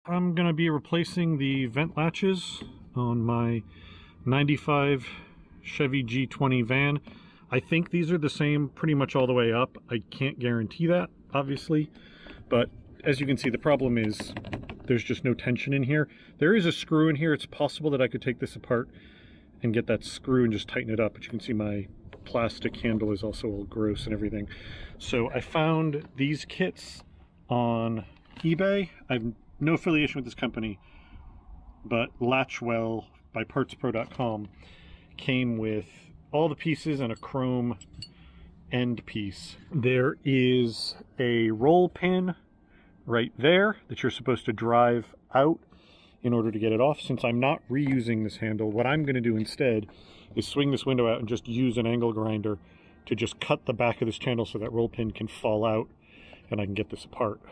I'm going to be replacing the vent latches on my 95 Chevy G20 van. I think these are the same pretty much all the way up. I can't guarantee that, obviously, but as you can see, the problem is there's just no tension in here. There is a screw in here. It's possible that I could take this apart and get that screw and just tighten it up, but you can see my plastic handle is also all gross and everything. So I found these kits on eBay. I've no affiliation with this company, but Latchwell by partspro.com came with all the pieces and a chrome end piece. There is a roll pin right there that you're supposed to drive out in order to get it off. Since I'm not reusing this handle, what I'm going to do instead is swing this window out and just use an angle grinder to just cut the back of this channel so that roll pin can fall out and I can get this apart.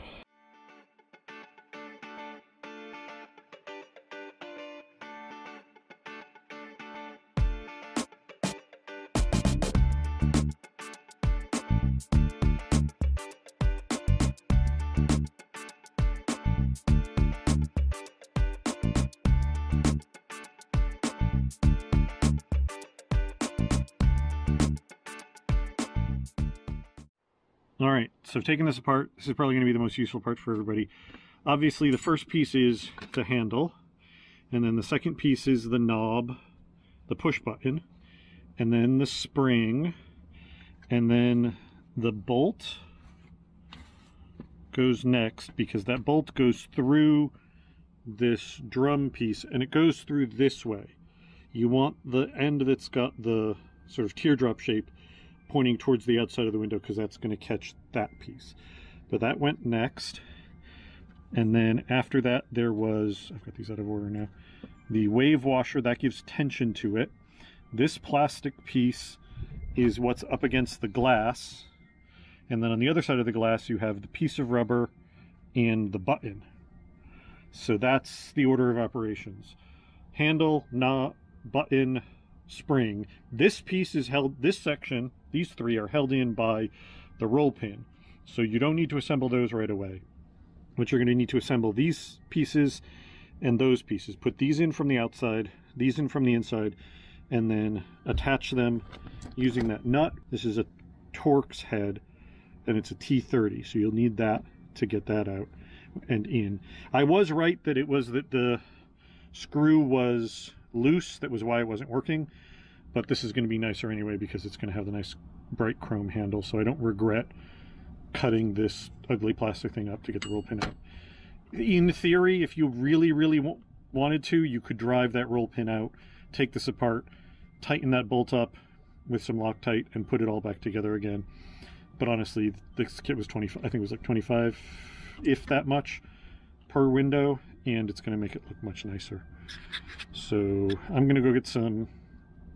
All right, so taking this apart, this is probably going to be the most useful part for everybody. Obviously, the first piece is the handle, and then the second piece is the knob, the push button, and then the spring, and then the bolt goes next, because that bolt goes through this drum piece, and it goes through this way. You want the end that's got the sort of teardrop shape pointing towards the outside of the window, because that's going to catch that piece. But that went next, and then after that there was, I've got these out of order now, the wave washer that gives tension to it. This plastic piece is what's up against the glass, and then on the other side of the glass you have the piece of rubber and the button. So that's the order of operations: handle, knob, button, spring. This piece is held, this section, these three are held in by the roll pin, so you don't need to assemble those right away. But you're going to need to assemble these pieces and those pieces. Put these in from the outside, these in from the inside, and then attach them using that nut. This is a Torx head, and it's a T30, so you'll need that to get that out and in. I was right that it was that the screw was loose, that was why it wasn't working, but this is going to be nicer anyway because it's going to have the nice bright chrome handle, so I don't regret cutting this ugly plastic thing up to get the roll pin out. In theory, if you really wanted to, you could drive that roll pin out, take this apart, tighten that bolt up with some Loctite, and put it all back together again. But honestly, this kit was 25, I think it was like 25, if that much, per window, and it's going to make it look much nicer. So I'm going to go get some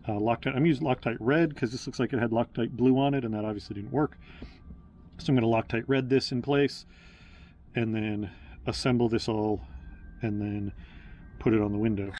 Loctite. I'm using Loctite Red because this looks like it had Loctite Blue on it, and that obviously didn't work. So I'm going to Loctite Red this in place, and then assemble this all, and then put it on the window.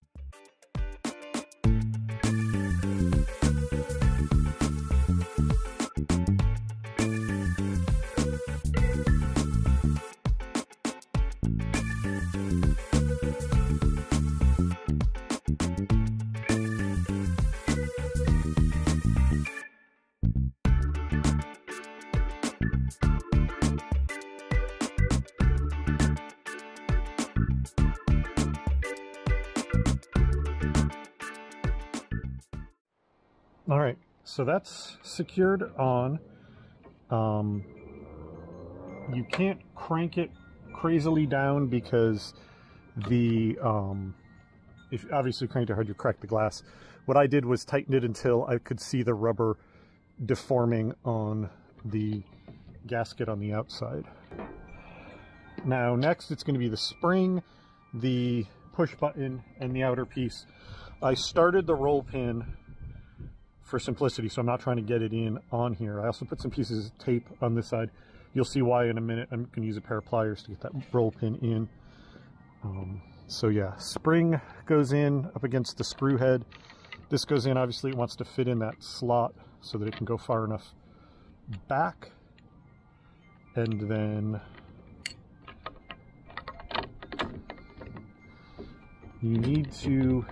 All right, so that's secured on. You can't crank it crazily down because the if you obviously cranked it hard, you crack the glass. What I did was tighten it until I could see the rubber deforming on the gasket on the outside. Now next it's going to be the spring, the push button, and the outer piece. I started the roll pin for simplicity, so I'm not trying to get it in on here. I also put some pieces of tape on this side. You'll see why in a minute. I'm going to use a pair of pliers to get that roll pin in. So yeah, spring goes in up against the screw head. This goes in, obviously it wants to fit in that slot so that it can go far enough back. And then you need to,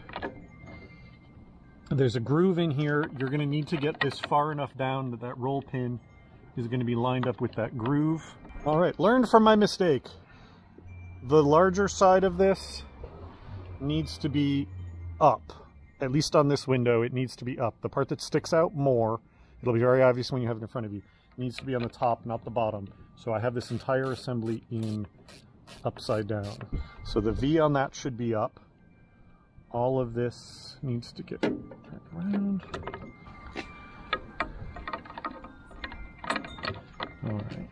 there's a groove in here. You're going to need to get this far enough down that that roll pin is going to be lined up with that groove. All right, learned from my mistake. The larger side of this needs to be up. At least on this window, it needs to be up. The part that sticks out more, it'll be very obvious when you have it in front of you, needs to be on the top, not the bottom. So I have this entire assembly in upside down. So the V on that should be up. All of this needs to get back around. All right.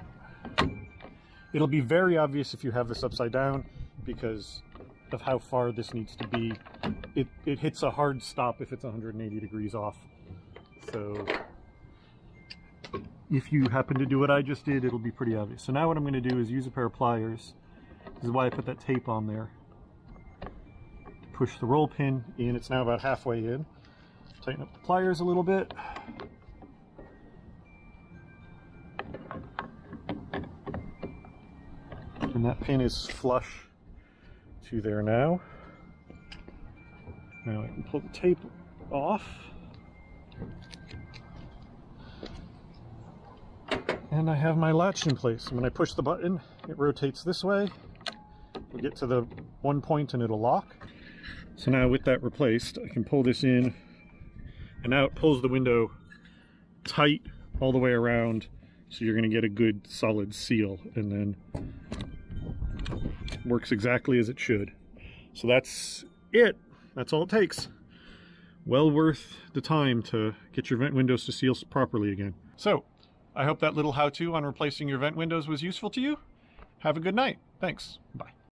It'll be very obvious if you have this upside down because of how far this needs to be. It hits a hard stop if it's 180 degrees off. So if you happen to do what I just did, it'll be pretty obvious. So now what I'm going to do is use a pair of pliers. This is why I put that tape on there. Push the roll pin in. It's now about halfway in. Tighten up the pliers a little bit. And that pin is flush to there now. Now I can pull the tape off. And I have my latch in place. And when I push the button, it rotates this way. We'll get to the one point and it'll lock. So now with that replaced, I can pull this in, and now it pulls the window tight all the way around, so you're going to get a good solid seal, and then works exactly as it should. So that's it. That's all it takes. Well worth the time to get your vent windows to seal properly again. So I hope that little how-to on replacing your vent windows was useful to you. Have a good night. Thanks. Bye.